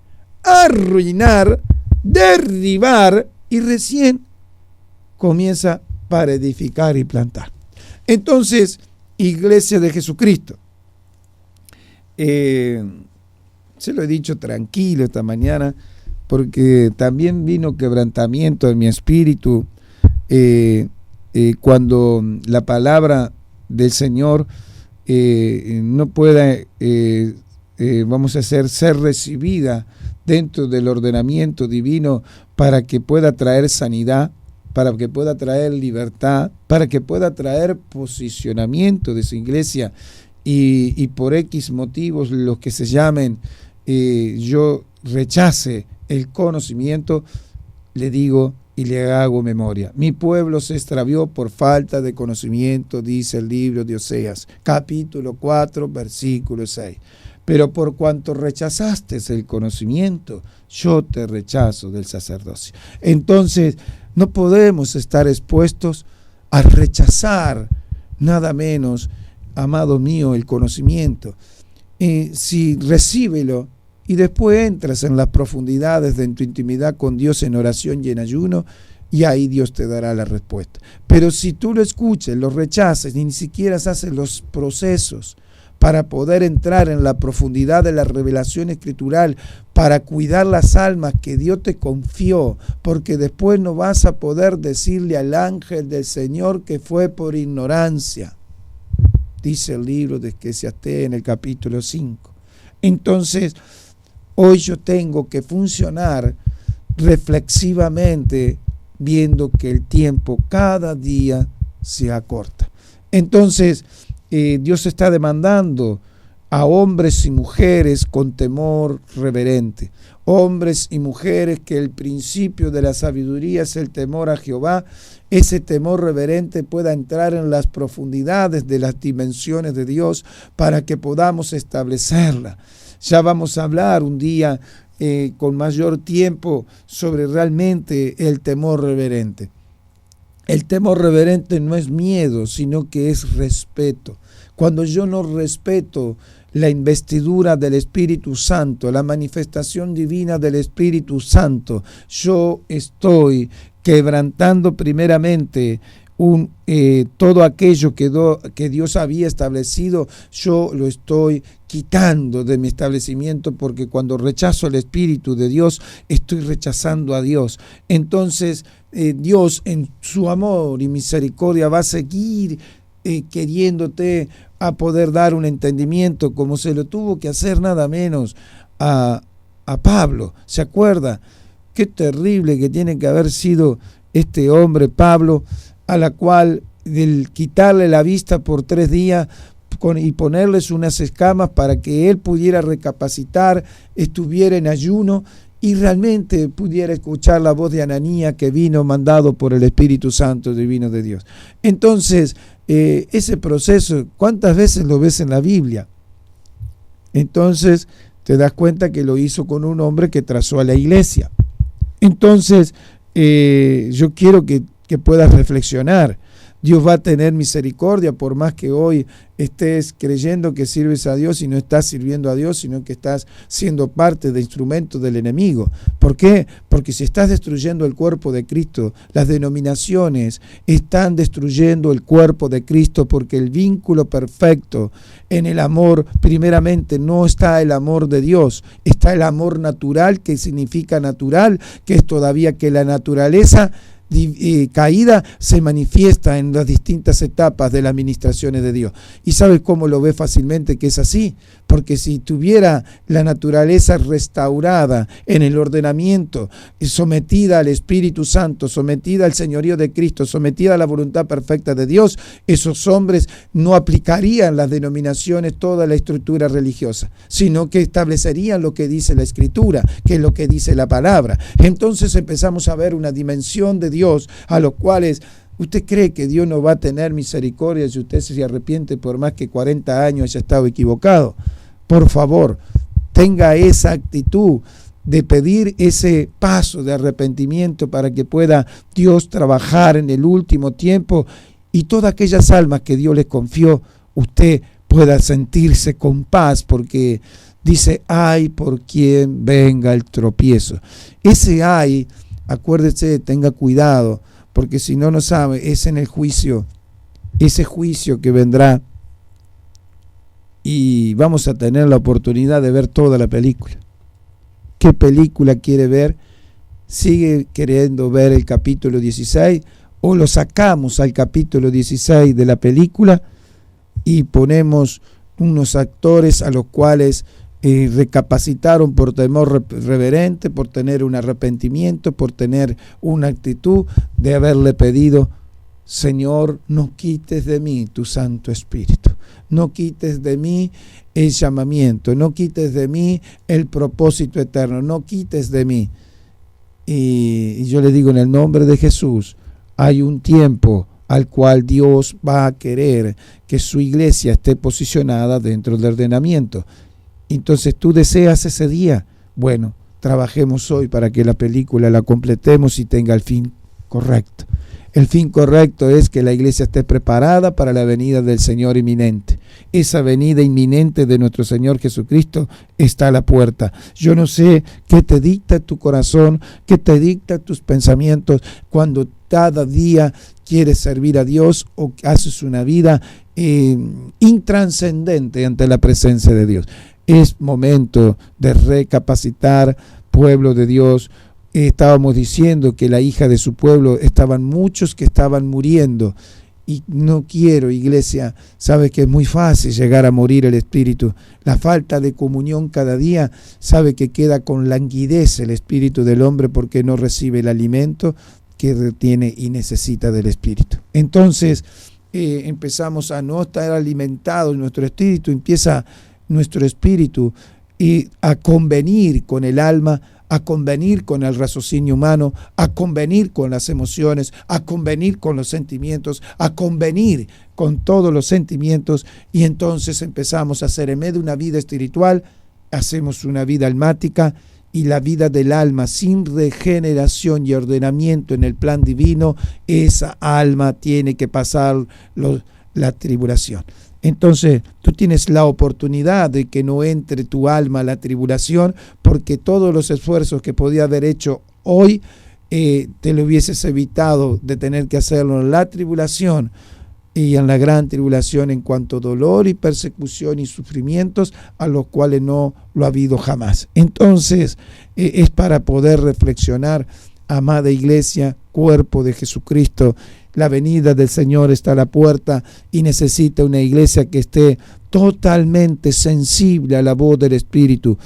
arruinar, derribar, y recién comienza para edificar y plantar. Entonces, Iglesia de Jesucristo, se lo he dicho tranquilo esta mañana, porque también vino quebrantamiento en mi espíritu cuando la palabra del Señor no pueda, vamos a ser recibida dentro del ordenamiento divino para que pueda traer sanidad, para que pueda traer libertad, para que pueda traer posicionamiento de su iglesia y por X motivos, los que se llamen, yo rechace el conocimiento, le digo y le hago memoria. Mi pueblo se extravió por falta de conocimiento, dice el libro de Oseas, capítulo 4, versículo 6. Pero por cuanto rechazaste el conocimiento, yo te rechazo del sacerdocio. Entonces, no podemos estar expuestos a rechazar nada menos, amado mío, el conocimiento. Si recíbelo y después entras en las profundidades de tu intimidad con Dios en oración y en ayuno, y ahí Dios te dará la respuesta. Pero si tú lo escuches, lo rechaces, ni siquiera haces los procesos para poder entrar en la profundidad de la revelación escritural, para cuidar las almas que Dios te confió, porque después no vas a poder decirle al ángel del Señor que fue por ignorancia, dice el libro de Eclesiastés en el capítulo 5. Entonces, hoy yo tengo que funcionar reflexivamente, viendo que el tiempo cada día se acorta. Entonces, Dios está demandando a hombres y mujeres con temor reverente, hombres y mujeres que el principio de la sabiduría es el temor a Jehová. Ese temor reverente pueda entrar en las profundidades de las dimensiones de Dios para que podamos establecerla. Ya vamos a hablar un día con mayor tiempo sobre realmente el temor reverente. El temor reverente no es miedo, sino que es respeto. Cuando yo no respeto la investidura del Espíritu Santo, la manifestación divina del Espíritu Santo, yo estoy quebrantando primeramente todo aquello que Dios había establecido. Yo lo estoy quitando de mi establecimiento, porque cuando rechazo el Espíritu de Dios, estoy rechazando a Dios. Entonces, Dios en su amor y misericordia va a seguir queriéndote a poder dar un entendimiento, como se lo tuvo que hacer nada menos a Pablo. ¿Se acuerda? Qué terrible que tiene que haber sido este hombre Pablo, a la cual del quitarle la vista por 3 días y ponerles unas escamas para que él pudiera recapacitar, estuviera en ayuno y realmente pudiera escuchar la voz de Ananías, que vino mandado por el Espíritu Santo divino de Dios. Entonces, ese proceso, ¿cuántas veces lo ves en la Biblia? Entonces, te das cuenta que lo hizo con un hombre que trazó a la iglesia. Entonces, yo quiero que puedas reflexionar. Dios va a tener misericordia, por más que hoy estés creyendo que sirves a Dios y no estás sirviendo a Dios, sino que estás siendo parte de instrumentos del enemigo. ¿Por qué? Porque si estás destruyendo el cuerpo de Cristo, las denominaciones están destruyendo el cuerpo de Cristo, porque el vínculo perfecto en el amor, primeramente no está el amor de Dios, está el amor natural, que significa natural, que es todavía que la naturaleza caída se manifiesta en las distintas etapas de las administraciones de Dios. ¿Y sabes cómo lo ve fácilmente que es así? Porque si tuviera la naturaleza restaurada en el ordenamiento, sometida al Espíritu Santo, sometida al señorío de Cristo, sometida a la voluntad perfecta de Dios, esos hombres no aplicarían las denominaciones, toda la estructura religiosa, sino que establecerían lo que dice la Escritura, que es lo que dice la palabra. Entonces empezamos a ver una dimensión de Dios a los cuales ¿usted cree que Dios no va a tener misericordia si usted se arrepiente por más que 40 años haya estado equivocado? Por favor, tenga esa actitud de pedir ese paso de arrepentimiento para que pueda Dios trabajar en el último tiempo y todas aquellas almas que Dios les confió, usted pueda sentirse con paz porque dice, ay por quien venga el tropiezo. Ese ay, acuérdese, tenga cuidado, porque si no sabe, es en el juicio, ese juicio que vendrá y vamos a tener la oportunidad de ver toda la película. ¿Qué película quiere ver? ¿Sigue queriendo ver el capítulo 16 o lo sacamos al capítulo 16 de la película y ponemos unos actores a los cuales recapacitaron por temor reverente, por tener un arrepentimiento, por tener una actitud de haberle pedido, Señor, no quites de mí tu Santo Espíritu, no quites de mí el llamamiento, no quites de mí el propósito eterno, no quites de mí. Y yo le digo en el nombre de Jesús, hay un tiempo al cual Dios va a querer que su iglesia esté posicionada dentro del ordenamiento. Entonces tú deseas ese día, bueno, trabajemos hoy para que la película la completemos y tenga el fin correcto. El fin correcto es que la iglesia esté preparada para la venida del Señor inminente. Esa venida inminente de nuestro Señor Jesucristo está a la puerta. Yo no sé qué te dicta tu corazón, qué te dicta tus pensamientos cuando cada día quieres servir a Dios o haces una vida intranscendente ante la presencia de Dios. Es momento de recapacitar, pueblo de Dios. Estábamos diciendo que la hija de su pueblo, estaban muchos que estaban muriendo. Y no quiero, iglesia, sabe que es muy fácil llegar a morir el espíritu. La falta de comunión cada día, sabe que queda con languidez el espíritu del hombre porque no recibe el alimento que retiene y necesita del espíritu. Entonces empezamos a no estar alimentados, nuestro espíritu empieza nuestro espíritu y a convenir con el alma, a convenir con el raciocinio humano, a convenir con las emociones, a convenir con los sentimientos, a convenir con todos los sentimientos, y entonces empezamos a hacer en medio de una vida espiritual, hacemos una vida almática, y la vida del alma sin regeneración y ordenamiento en el plan divino, esa alma tiene que pasar la tribulación. Entonces tú tienes la oportunidad de que no entre tu alma a la tribulación, porque todos los esfuerzos que podía haber hecho hoy te lo hubieses evitado de tener que hacerlo en la tribulación y en la gran tribulación en cuanto a dolor y persecución y sufrimientos a los cuales no lo ha habido jamás. Entonces es para poder reflexionar, amada iglesia, cuerpo de Jesucristo. La venida del Señor está a la puerta y necesita una iglesia que esté totalmente sensible a la voz del Espíritu.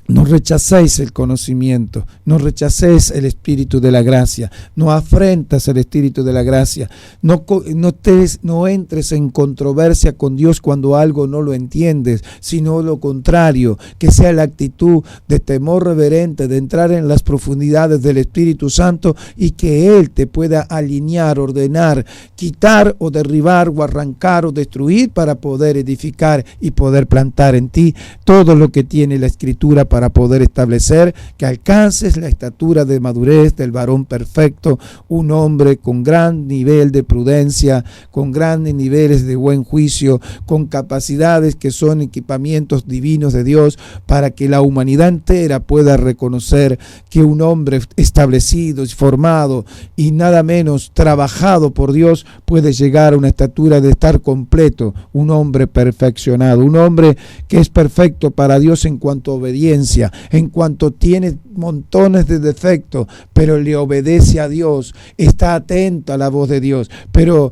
No rechacéis el conocimiento, no rechacéis el espíritu de la gracia, no afrentas el espíritu de la gracia, no entres en controversia con Dios cuando algo no lo entiendes, sino lo contrario, que sea la actitud de temor reverente, de entrar en las profundidades del Espíritu Santo y que Él te pueda alinear, ordenar, quitar o derribar o arrancar o destruir para poder edificar y poder plantar en ti todo lo que tiene la Escritura para poder establecer que alcances la estatura de madurez del varón perfecto, un hombre con gran nivel de prudencia, con grandes niveles de buen juicio, con capacidades que son equipamientos divinos de Dios, para que la humanidad entera pueda reconocer que un hombre establecido y formado y nada menos trabajado por Dios puede llegar a una estatura de estar completo, un hombre perfeccionado, un hombre que es perfecto para Dios en cuanto a obediencia, excelencia, en cuanto tiene montones de defectos, pero le obedece a Dios, está atento a la voz de Dios. Pero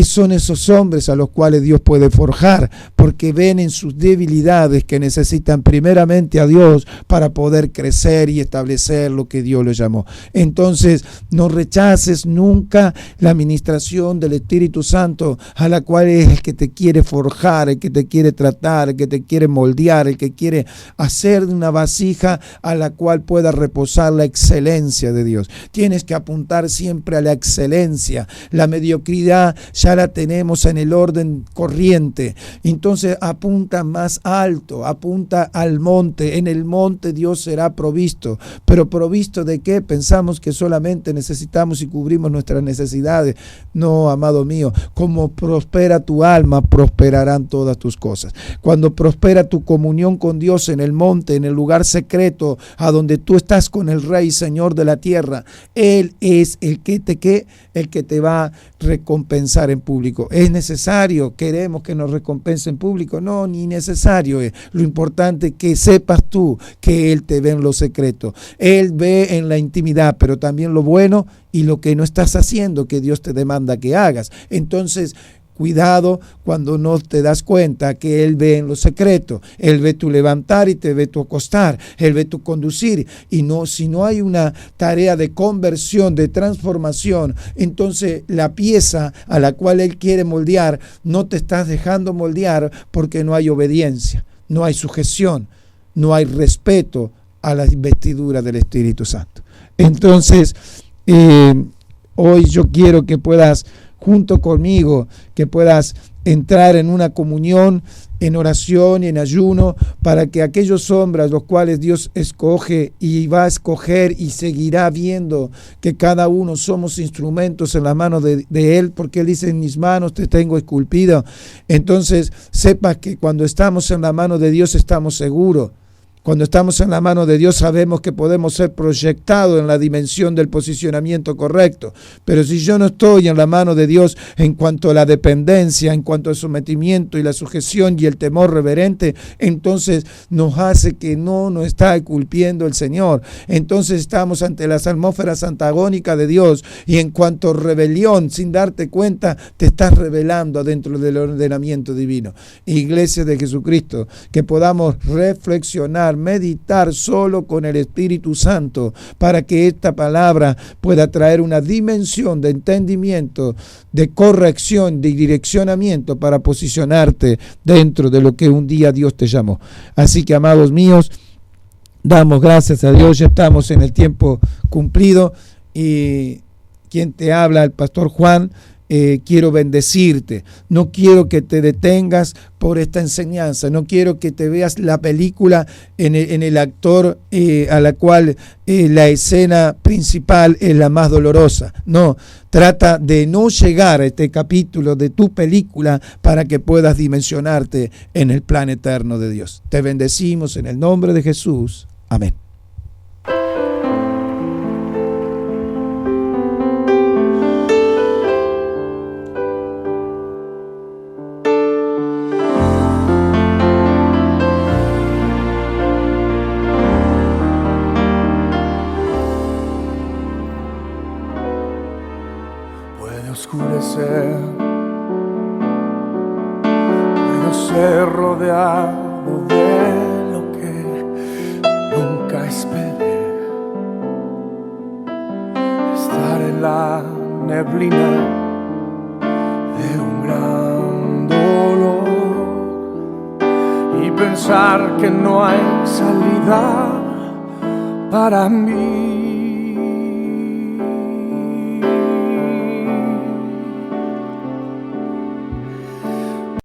son esos hombres a los cuales Dios puede forjar, porque ven en sus debilidades que necesitan primeramente a Dios para poder crecer y establecer lo que Dios les llamó. Entonces, no rechaces nunca la administración del Espíritu Santo, a la cual es el que te quiere forjar, el que te quiere tratar, el que te quiere moldear, el que quiere hacer una vasija a la cual pueda reposar la excelencia de Dios. Tienes que apuntar siempre a la excelencia. La mediocridad ya la tenemos en el orden corriente. Entonces apunta más alto, apunta al monte. En el monte Dios será provisto. ¿Pero provisto de qué? Pensamos que solamente necesitamos y cubrimos nuestras necesidades. No, amado mío, como prospera tu alma, prosperarán todas tus cosas. Cuando prospera tu comunión con Dios en el monte, en el lugar secreto, a donde tú estás con el Rey, Señor de la tierra, Él es el que te va a recompensar en público. ¿Es necesario? ¿Queremos que nos recompense en público? No, ni necesario es. Lo importante es que sepas tú que Él te ve en lo secreto. Él ve en la intimidad, pero también lo bueno y lo que no estás haciendo, que Dios te demanda que hagas. Entonces, cuidado cuando no te das cuenta que Él ve en lo secreto. Él ve tu levantar y te ve tu acostar. Él ve tu conducir. Y no, si no hay una tarea de conversión, de transformación, entonces la pieza a la cual Él quiere moldear, no te estás dejando moldear porque no hay obediencia, no hay sujeción, no hay respeto a la investidura del Espíritu Santo. Entonces, hoy yo quiero que puedas, junto conmigo, que puedas entrar en una comunión, en oración y en ayuno, para que aquellos hombres los cuales Dios escoge y va a escoger y seguirá viendo que cada uno somos instrumentos en las manos de Él, porque Él dice: en mis manos te tengo esculpido. Entonces sepas que cuando estamos en la mano de Dios estamos seguros. Cuando estamos en la mano de Dios sabemos que podemos ser proyectados en la dimensión del posicionamiento correcto. Pero si yo no estoy en la mano de Dios en cuanto a la dependencia, en cuanto al sometimiento y la sujeción y el temor reverente, entonces nos hace que no nos está esculpiendo el Señor. Entonces estamos ante las atmósferas antagónicas de Dios, y en cuanto a rebelión, sin darte cuenta, te estás rebelando dentro del ordenamiento divino. Iglesia de Jesucristo, que podamos reflexionar, meditar solo con el Espíritu Santo, para que esta palabra pueda traer una dimensión de entendimiento, de corrección, de direccionamiento para posicionarte dentro de lo que un día Dios te llamó. Así que, amados míos, damos gracias a Dios, ya estamos en el tiempo cumplido, y quien te habla, el pastor Juan. Quiero bendecirte. No quiero que te detengas por esta enseñanza. No quiero que te veas la película en el actor a la cual la escena principal es la más dolorosa. No, trata de no llegar a este capítulo de tu película para que puedas dimensionarte en el plan eterno de Dios. Te bendecimos en el nombre de Jesús. Amén. Puedo ser rodeado de lo que nunca esperé, estar en la neblina de un gran dolor y pensar que no hay salida para mí.